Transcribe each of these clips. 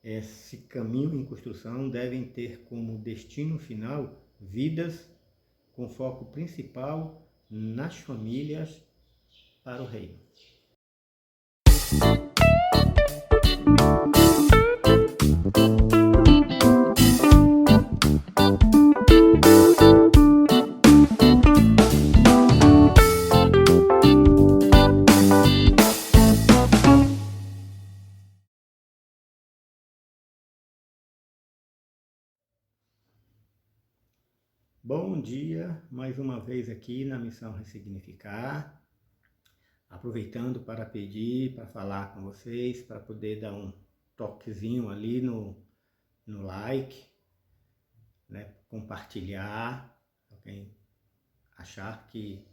esse caminho em construção devem ter como destino final vidas com foco principal nas famílias para o reino. Bom dia, mais uma vez aqui na Missão Ressignificar, aproveitando para pedir, para falar com vocês, para poder dar um toquezinho ali no like, né? Compartilhar, quem achar que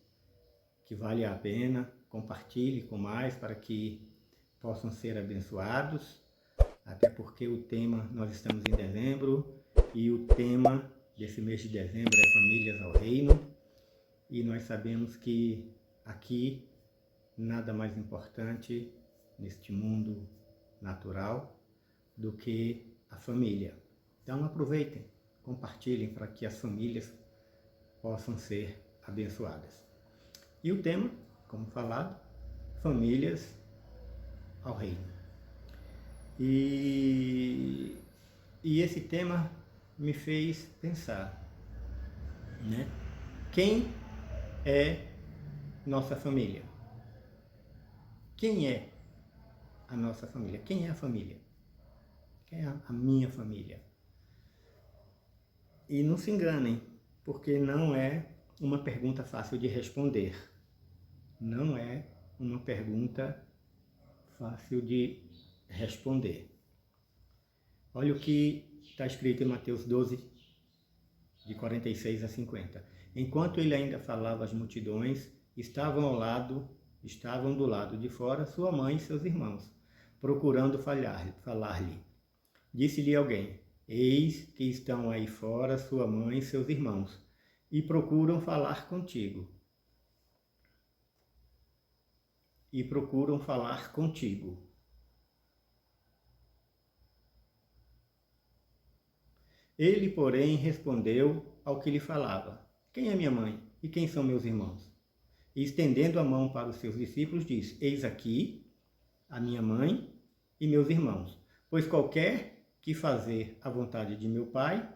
vale a pena, compartilhe com mais para que possam ser abençoados, até porque o tema, nós estamos em dezembro, e o tema desse mês de dezembro é Famílias ao Reino, e nós sabemos que aqui nada mais importante neste mundo natural do que a família. Então aproveitem, compartilhem para que as famílias possam ser abençoadas. E o tema, como falado, Famílias ao Reino. E esse tema me fez pensar, né? Quem é nossa família? Quem é a nossa família? Quem é a família? Quem é a minha família? E não se enganem, porque não é uma pergunta fácil de responder. Não é uma pergunta fácil de responder. Olha o que está escrito em Mateus 12, de 46 a 50. Enquanto ele ainda falava às multidões, estavam do lado de fora sua mãe e seus irmãos, procurando falar-lhe. Disse-lhe alguém: eis que estão aí fora sua mãe e seus irmãos, e procuram falar contigo. Ele, porém, respondeu ao que lhe falava: quem é minha mãe e quem são meus irmãos? E estendendo a mão para os seus discípulos, disse: eis aqui a minha mãe e meus irmãos. Pois qualquer que fazer a vontade de meu Pai,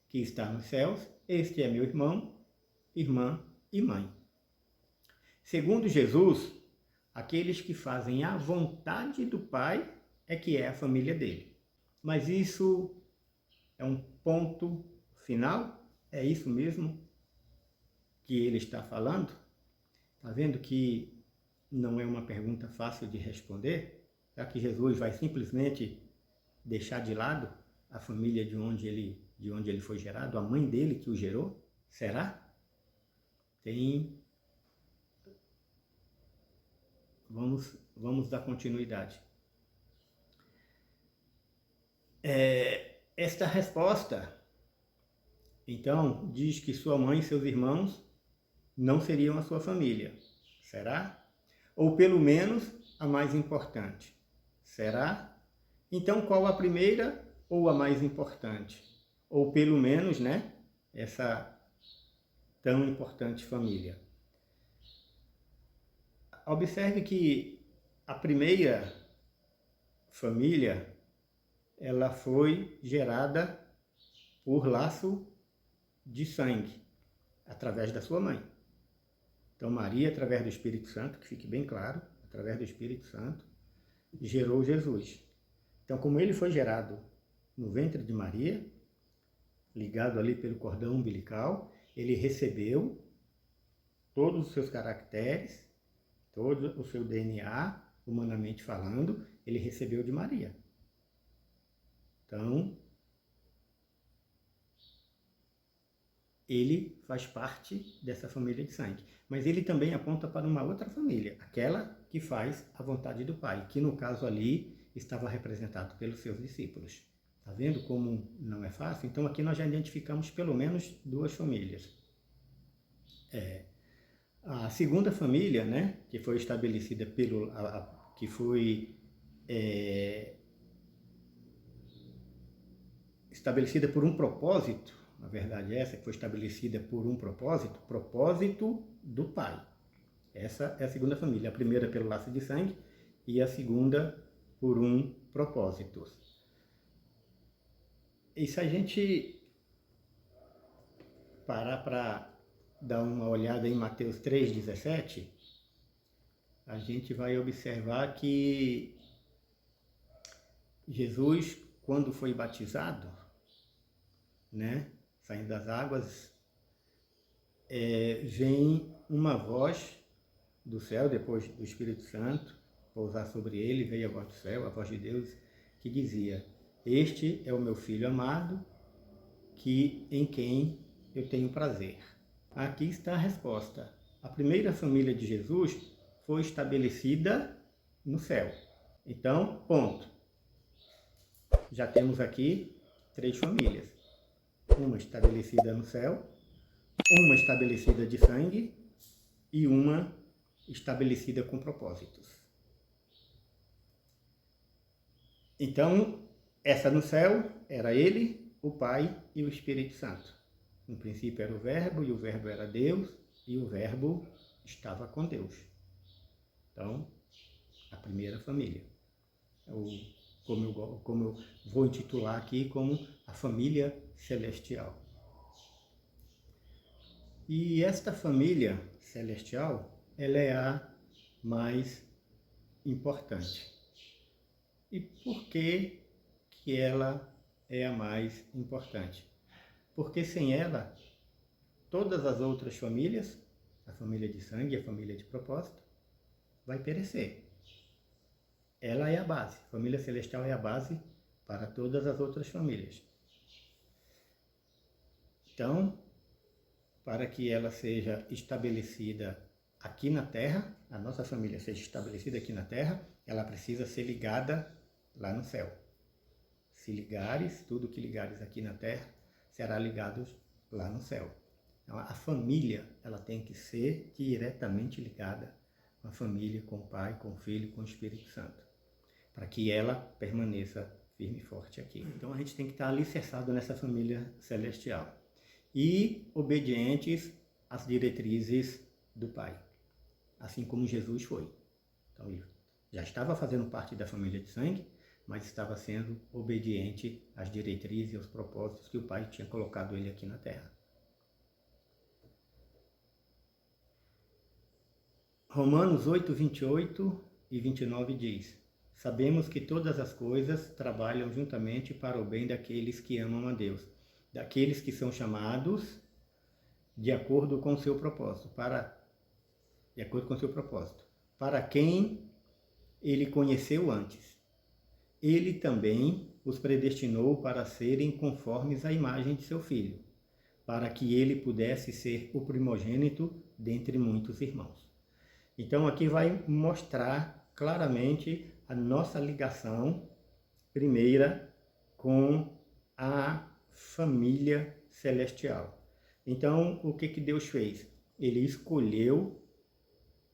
que está nos céus, este é meu irmão, irmã e mãe. Segundo Jesus, aqueles que fazem a vontade do Pai é que é a família dele. Mas isso é um ponto final? É isso mesmo que ele está falando? Está vendo que não é uma pergunta fácil de responder? Já que Jesus vai simplesmente deixar de lado a família de onde ele foi gerado, a mãe dele que o gerou? Será? Vamos dar continuidade. Esta resposta, então, diz que sua mãe e seus irmãos não seriam a sua família. Será? Ou pelo menos a mais importante. Será? Então, qual a primeira ou a mais importante? Ou pelo menos, né, essa tão importante família. Observe que a primeira família, ela foi gerada por laço de sangue, através da sua mãe. Então Maria, através do Espírito Santo, que fique bem claro, através do Espírito Santo, gerou Jesus. Então, como ele foi gerado no ventre de Maria, ligado ali pelo cordão umbilical, ele recebeu todos os seus caracteres, todo o seu DNA, humanamente falando, ele recebeu de Maria. Então, ele faz parte dessa família de sangue. Mas ele também aponta para uma outra família, aquela que faz a vontade do Pai, que no caso ali estava representado pelos seus discípulos. Está vendo como não é fácil? Então aqui nós já identificamos pelo menos duas famílias. A segunda família, né, que foi estabelecida estabelecida por um propósito, na verdade essa que foi estabelecida por um propósito do Pai. Essa é a segunda família, a primeira pelo laço de sangue e a segunda por um propósito. E se a gente parar para dar uma olhada em Mateus 3,17, a gente vai observar que Jesus, quando foi batizado, né, saindo das águas, vem uma voz do céu, depois do Espírito Santo pousar sobre ele, veio a voz do céu, a voz de Deus, que dizia: este é o meu filho amado, em quem eu tenho prazer. Aqui está a resposta. A primeira família de Jesus foi estabelecida no céu. Então, ponto. Já temos aqui 3 famílias. Uma estabelecida no céu, uma estabelecida de sangue e uma estabelecida com propósitos. Então, essa no céu era ele, o Pai e o Espírito Santo. No princípio era o Verbo, e o Verbo era Deus, e o Verbo estava com Deus. Então, a primeira família. Como eu vou intitular aqui como a família celestial. E esta família celestial, ela é a mais importante. E por que ela é a mais importante? Porque sem ela, todas as outras famílias, a família de sangue e a família de propósito, vai perecer. Ela é a base, a família celestial é a base para todas as outras famílias. Então, para que ela seja estabelecida aqui na Terra, a nossa família seja estabelecida aqui na Terra, ela precisa ser ligada lá no céu. Se ligares, tudo que ligares aqui na Terra, será ligado lá no céu. Então, a família, ela tem que ser diretamente ligada com a família, com o Pai, com o Filho, com o Espírito Santo, para que ela permaneça firme e forte aqui. Então, a gente tem que estar alicerçado nessa família celestial e obedientes às diretrizes do Pai, assim como Jesus foi. Então, ele já estava fazendo parte da família de sangue, mas estava sendo obediente às diretrizes e aos propósitos que o Pai tinha colocado ele aqui na Terra. Romanos 8, 28 e 29 diz: sabemos que todas as coisas trabalham juntamente para o bem daqueles que amam a Deus, daqueles que são chamados de acordo com o seu propósito, para quem ele conheceu antes. Ele também os predestinou para serem conformes à imagem de seu Filho, para que ele pudesse ser o primogênito dentre muitos irmãos. Então aqui vai mostrar claramente a nossa ligação primeira com a família celestial. Então, o que Deus fez? Ele escolheu,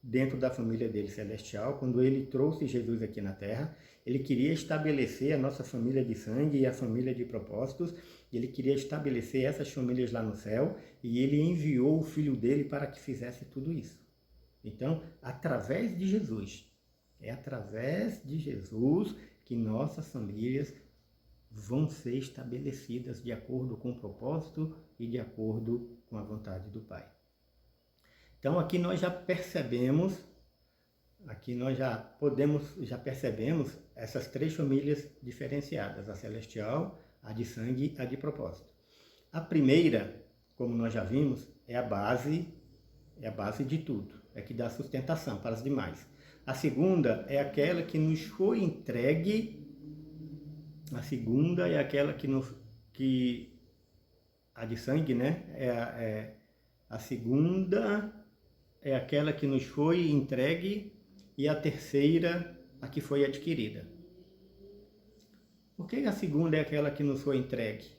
dentro da família dele celestial, quando ele trouxe Jesus aqui na Terra, ele queria estabelecer a nossa família de sangue e a família de propósitos, ele queria estabelecer essas famílias lá no céu, e ele enviou o Filho dele para que fizesse tudo isso. Então, através de Jesus, é através de Jesus que nossas famílias vão ser estabelecidas de acordo com o propósito e de acordo com a vontade do Pai. Então aqui nós já percebemos, já percebemos essas 3 famílias diferenciadas, a celestial, a de sangue e a de propósito. A primeira, como nós já vimos, é a base de tudo, é que dá sustentação para as demais. A segunda é aquela que nos foi entregue. A segunda é aquela a de sangue, né? A segunda é aquela que nos foi entregue e a terceira, a que foi adquirida. Por que a segunda é aquela que nos foi entregue?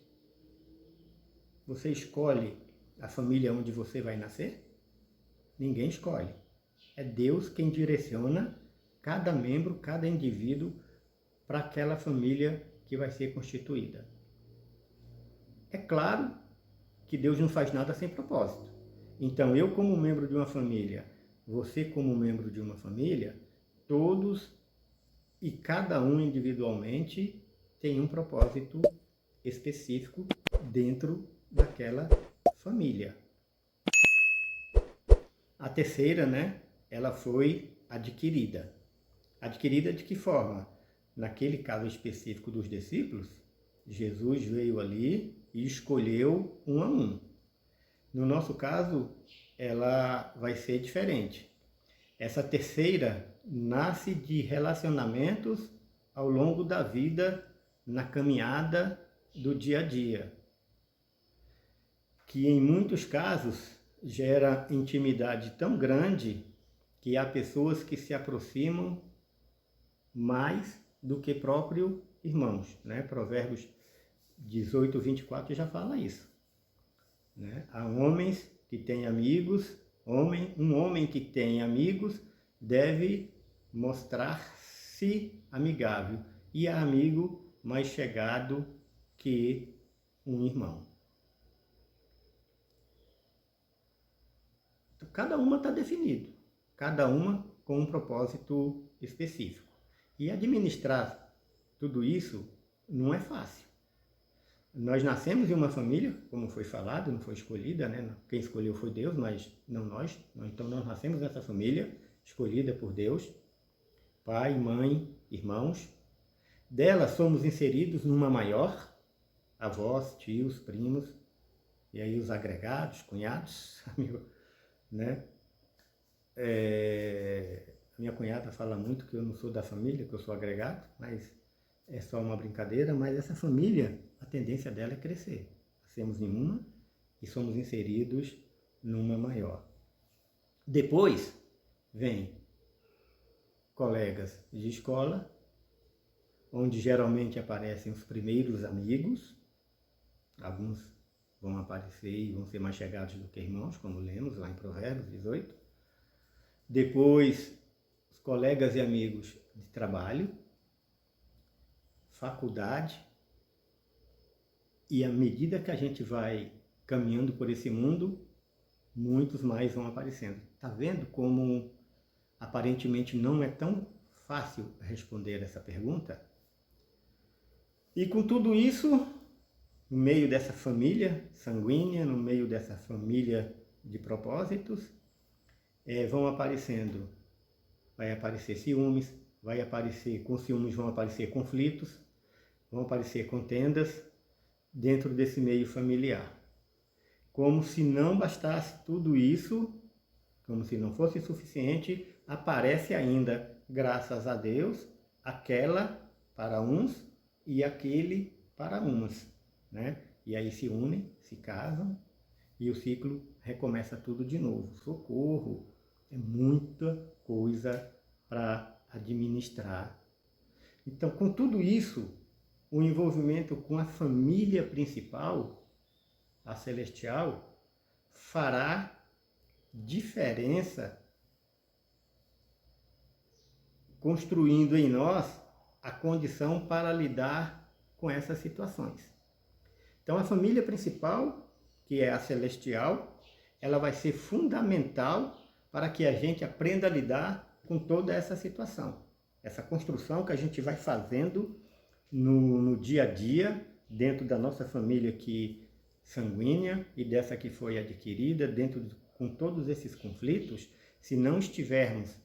Você escolhe a família onde você vai nascer? Ninguém escolhe. É Deus quem direciona cada membro, cada indivíduo para aquela família que vai ser constituída. É claro que Deus não faz nada sem propósito. Então, eu como membro de uma família, você como membro de uma família, todos e cada um individualmente tem um propósito específico dentro daquela família. A terceira, né, ela foi adquirida. Adquirida de que forma? Naquele caso específico dos discípulos, Jesus veio ali e escolheu um a um. No nosso caso, ela vai ser diferente. Essa terceira nasce de relacionamentos ao longo da vida, na caminhada do dia a dia, que em muitos casos gera intimidade tão grande que há pessoas que se aproximam mais do que próprios irmãos, né? Provérbios 18, 24 já fala isso, né? Há homens que têm amigos, um homem que tem amigos deve mostrar-se amigável e há amigo mais chegado que um irmão. Então, cada uma está definido, cada uma com um propósito específico. E administrar tudo isso não é fácil. Nós nascemos em uma família, como foi falado, não foi escolhida, né? Quem escolheu foi Deus, mas não nós. Então nós nascemos nessa família, escolhida por Deus, pai, mãe, irmãos. Dela somos inseridos numa maior, avós, tios, primos, e aí os agregados, cunhados, né? Minha cunhada fala muito que eu não sou da família, que eu sou agregado, mas é só uma brincadeira. Mas essa família, a tendência dela é crescer. Nascemos em uma e somos inseridos numa maior. Depois vem colegas de escola, onde geralmente aparecem os primeiros amigos. Alguns vão aparecer e vão ser mais chegados do que irmãos, como lemos lá em Provérbios 18. Depois, os colegas e amigos de trabalho, faculdade, e à medida que a gente vai caminhando por esse mundo, muitos mais vão aparecendo. Está vendo como aparentemente não é tão fácil responder essa pergunta? E com tudo isso, no meio dessa família sanguínea, no meio dessa família de propósitos, vão aparecendo, vai aparecer ciúmes, com ciúmes vão aparecer conflitos, vão aparecer contendas dentro desse meio familiar. Como se não bastasse tudo isso, como se não fosse suficiente, aparece ainda, graças a Deus, aquela para uns e aquele para umas, né? E aí se unem, se casam e o ciclo recomeça tudo de novo. Socorro! É muita coisa para administrar. Então, com tudo isso, o envolvimento com a família principal, a celestial, fará diferença, construindo em nós a condição para lidar com essas situações. Então, a família principal, que é a celestial, ela vai ser fundamental para que a gente aprenda a lidar com toda essa situação. Essa construção que a gente vai fazendo no dia a dia, dentro da nossa família sanguínea e dessa que foi adquirida, com todos esses conflitos, se não estivermos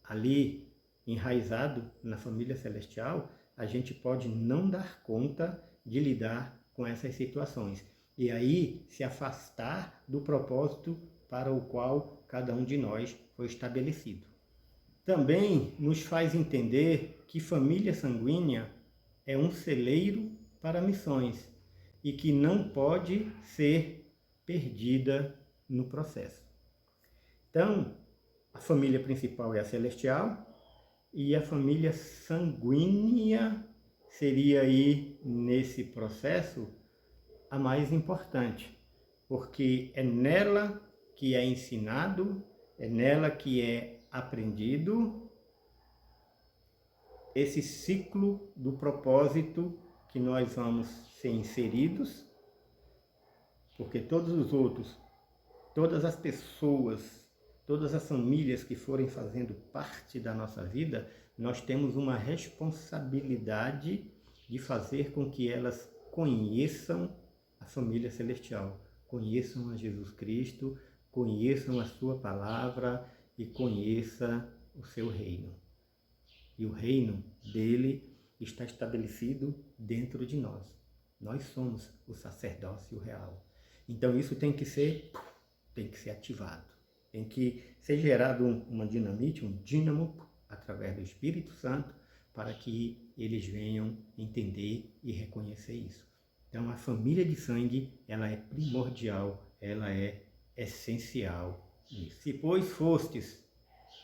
ali enraizado na família celestial, a gente pode não dar conta de lidar com essas situações. E aí se afastar do propósito para o qual cada um de nós foi estabelecido. Também nos faz entender que família sanguínea é um celeiro para missões e que não pode ser perdida no processo. Então, a família principal é a celestial e a família sanguínea seria aí, nesse processo, a mais importante, porque é nela que é ensinado, é nela que é aprendido esse ciclo do propósito que nós vamos ser inseridos, porque todos os outros, todas as pessoas, todas as famílias que forem fazendo parte da nossa vida, nós temos uma responsabilidade de fazer com que elas conheçam a família celestial, conheçam a Jesus Cristo, conheçam a sua palavra e conheçam o seu reino. E o reino dele está estabelecido dentro de nós. Nós somos o sacerdócio real. Então isso tem que ser ativado. Tem que ser gerado uma dinamite, um dínamo, através do Espírito Santo, para que eles venham entender e reconhecer isso. Então a família de sangue, ela é primordial, ela é essencial nisso. Se, pois, fostes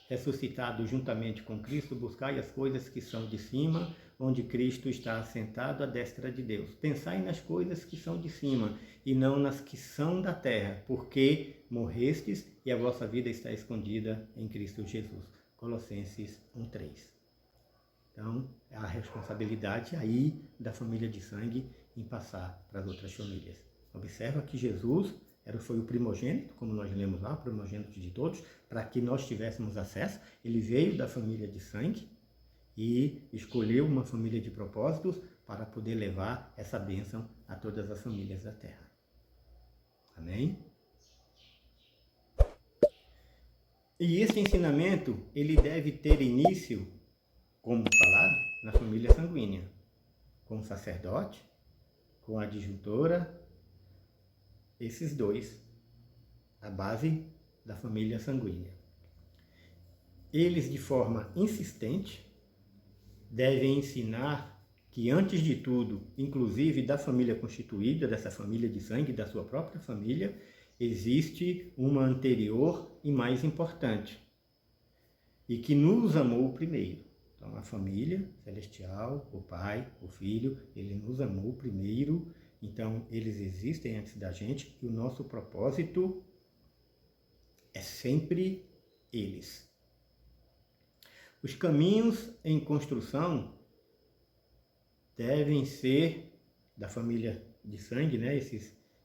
ressuscitados juntamente com Cristo, buscai as coisas que são de cima, onde Cristo está assentado à destra de Deus. Pensai nas coisas que são de cima, e não nas que são da terra, porque morrestes e a vossa vida está escondida em Cristo Jesus. Colossenses 1:3. Então, a responsabilidade aí da família de sangue em passar para as outras famílias. Observa que Jesus foi o primogênito, como nós lemos lá, o primogênito de todos, para que nós tivéssemos acesso. Ele veio da família de sangue e escolheu uma família de propósitos para poder levar essa bênção a todas as famílias da terra. Amém? E esse ensinamento, ele deve ter início, como falado, na família sanguínea, com o sacerdote, com a adjuntora, esses dois, a base da família sanguínea. Eles, de forma insistente, devem ensinar que, antes de tudo, inclusive da família constituída, dessa família de sangue, da sua própria família, existe uma anterior e mais importante, e que nos amou primeiro. Então, a família celestial, o Pai, o Filho, ele nos amou primeiro. Então, eles existem antes da gente e o nosso propósito é sempre eles. Os caminhos em construção devem ser da família de sangue, né?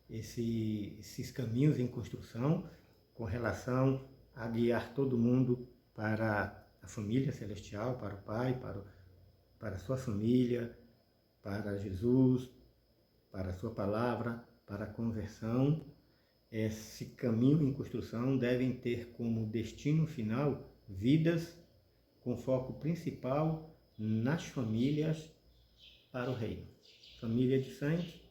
Esses caminhos em construção com relação a guiar todo mundo para a família celestial, para o Pai, para a sua família, para Jesus, para a sua palavra, para a conversão. Esse caminho em construção devem ter como destino final vidas com foco principal nas famílias para o reino. Família de sangue,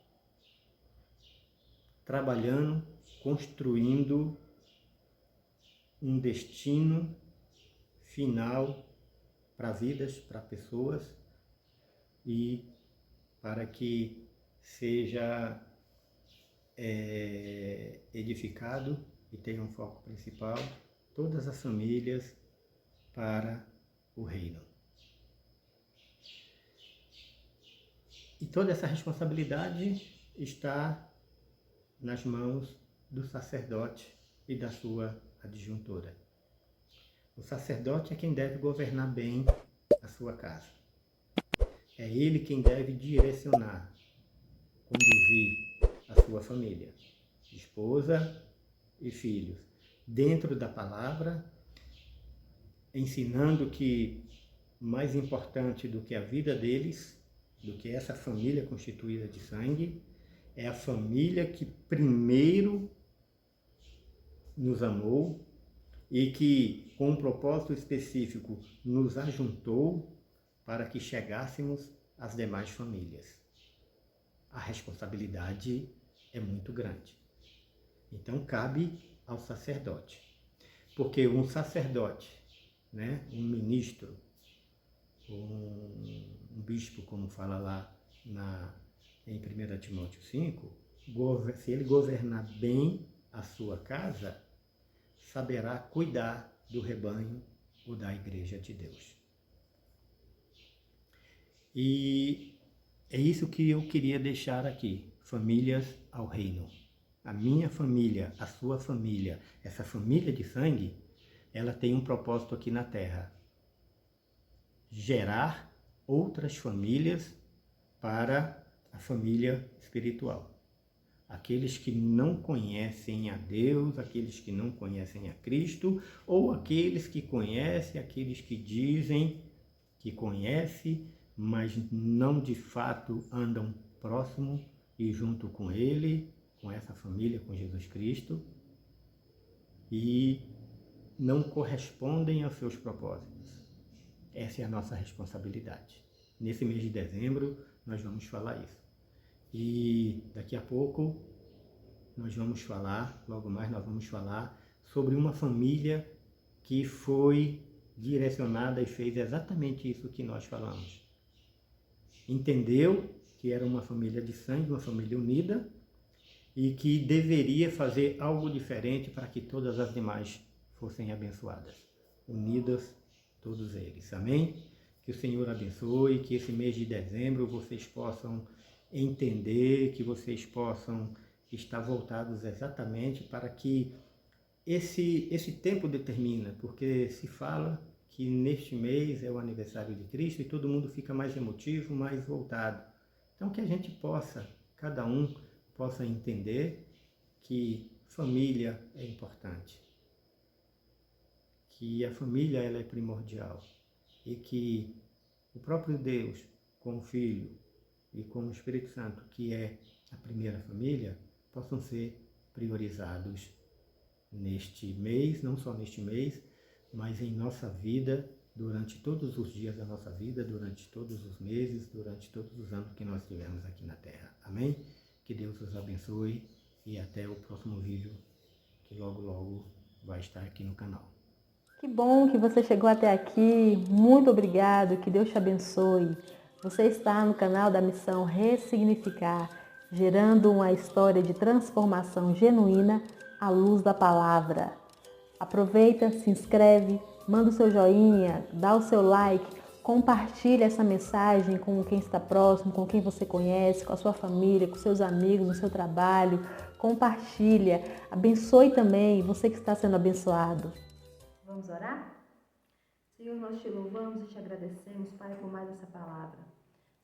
trabalhando, construindo um destino final para vidas, para pessoas, e para que seja edificado e tenha um foco principal todas as famílias para o reino. E toda essa responsabilidade está nas mãos do sacerdote e da sua adjuntora. O sacerdote é quem deve governar bem a sua casa. É ele quem deve direcionar, conduzir a sua família, esposa e filhos, dentro da palavra, ensinando que mais importante do que a vida deles, do que essa família constituída de sangue, é a família que primeiro nos amou e que, com um propósito específico, nos ajuntou para que chegássemos às demais famílias. A responsabilidade é muito grande. Então, cabe ao sacerdote. Porque um sacerdote, né, um ministro, um bispo, como fala lá em 1 Timóteo 5, se ele governar bem a sua casa, saberá cuidar do rebanho ou da igreja de Deus. E é isso que eu queria deixar aqui. Famílias ao reino. A minha família, a sua família, essa família de sangue, ela tem um propósito aqui na terra. Gerar outras famílias para a família espiritual. Aqueles que não conhecem a Deus, aqueles que não conhecem a Cristo, ou aqueles que conhecem, aqueles que dizem que conhecem, mas não de fato andam próximo e junto com Ele, com essa família, com Jesus Cristo, e não correspondem aos seus propósitos. Essa é a nossa responsabilidade. Nesse mês de dezembro, nós vamos falar isso. E daqui a pouco, nós vamos falar, logo mais nós vamos falar sobre uma família que foi direcionada e fez exatamente isso que nós falamos. Entendeu que era uma família de sangue, uma família unida, e que deveria fazer algo diferente para que todas as demais fossem abençoadas, unidas todos eles. Amém? Que o Senhor abençoe, que esse mês de dezembro vocês possam entender, que vocês possam estar voltados exatamente para que esse tempo determina, porque se fala que neste mês é o aniversário de Cristo e todo mundo fica mais emotivo, mais voltado. Então que a gente possa, cada um possa entender que família é importante, que a família ela é primordial e que o próprio Deus, com o Filho e com o Espírito Santo, que é a primeira família, possam ser priorizados neste mês, não só neste mês, mas em nossa vida, durante todos os dias da nossa vida, durante todos os meses, durante todos os anos que nós tivemos aqui na Terra. Amém? Que Deus os abençoe e até o próximo vídeo, que logo vai estar aqui no canal. Que bom que você chegou até aqui. Muito obrigado, que Deus te abençoe. Você está no canal da Missão Ressignificar, gerando uma história de transformação genuína à luz da palavra. Aproveita, se inscreve, manda o seu joinha, dá o seu like, compartilha essa mensagem com quem está próximo, com quem você conhece, com a sua família, com seus amigos, no seu trabalho. Compartilha, abençoe também você que está sendo abençoado. Vamos orar? Senhor, nós te louvamos e te agradecemos, Pai, por mais essa palavra.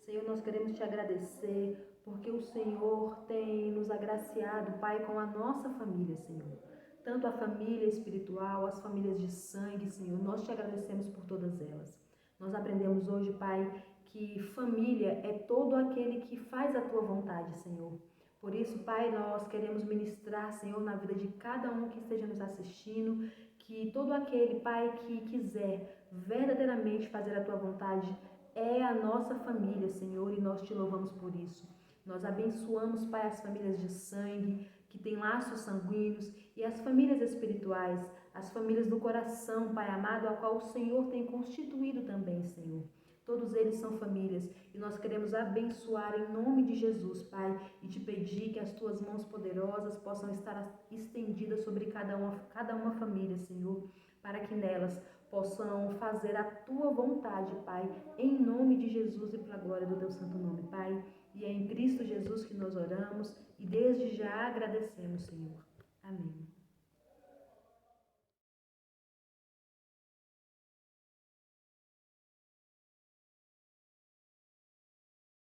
Senhor, nós queremos te agradecer porque o Senhor tem nos agraciado, Pai, com a nossa família, Senhor. Tanto a família espiritual, as famílias de sangue, Senhor, nós te agradecemos por todas elas. Nós aprendemos hoje, Pai, que família é todo aquele que faz a tua vontade, Senhor. Por isso, Pai, nós queremos ministrar, Senhor, na vida de cada um que esteja nos assistindo, que todo aquele, Pai, que quiser verdadeiramente fazer a tua vontade é a nossa família, Senhor, e nós te louvamos por isso. Nós abençoamos, Pai, as famílias de sangue, que têm laços sanguíneos, e as famílias espirituais, as famílias do coração, Pai amado, a qual o Senhor tem constituído também, Senhor. Todos eles são famílias e nós queremos abençoar em nome de Jesus, Pai, e te pedir que as tuas mãos poderosas possam estar estendidas sobre cada uma família, Senhor, para que nelas possam fazer a tua vontade, Pai, em nome de Jesus e para a glória do teu santo nome, Pai. E é em Cristo Jesus que nós oramos e desde já agradecemos, Senhor. Amém.